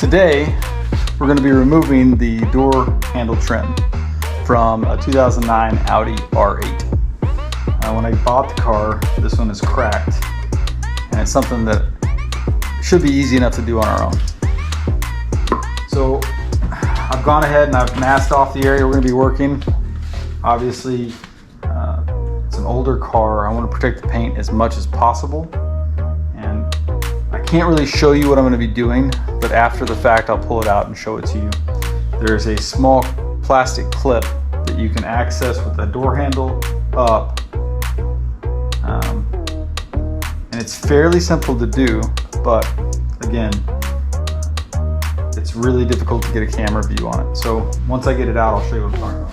Today, we're going to be removing the door handle trim from a 2009 Audi R8. When I bought the car, this one is cracked, and it's something that should be easy enough to do on our own. So I've gone ahead and I've masked off the area we're going to be working. Obviously, it's an older car. I want to protect the paint as much as possible. And I can't really show you what I'm going to be doing, but after the fact, I'll pull it out and show it to you. There's a small plastic clip that you can access with the door handle up. And it's fairly simple to do, but again, it's really difficult to get a camera view on it. So once I get it out, I'll show you what I'm talking about.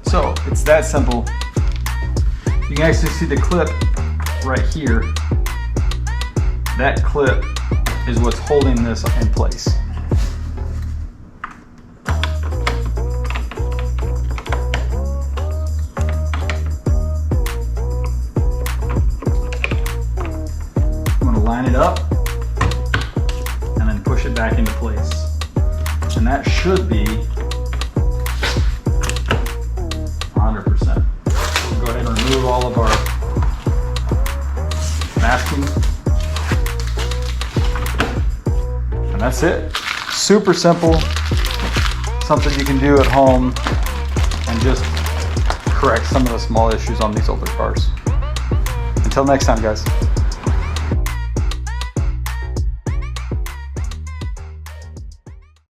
So it's that simple. You can actually see the clip right here. That clip is what's holding this in place. I'm going to line it up and then push it back into place. And that should be 100%. We'll go ahead and remove all of our masking. And that's it. Super simple. Something you can do at home and just correct some of the small issues on these older cars. Until next time, guys.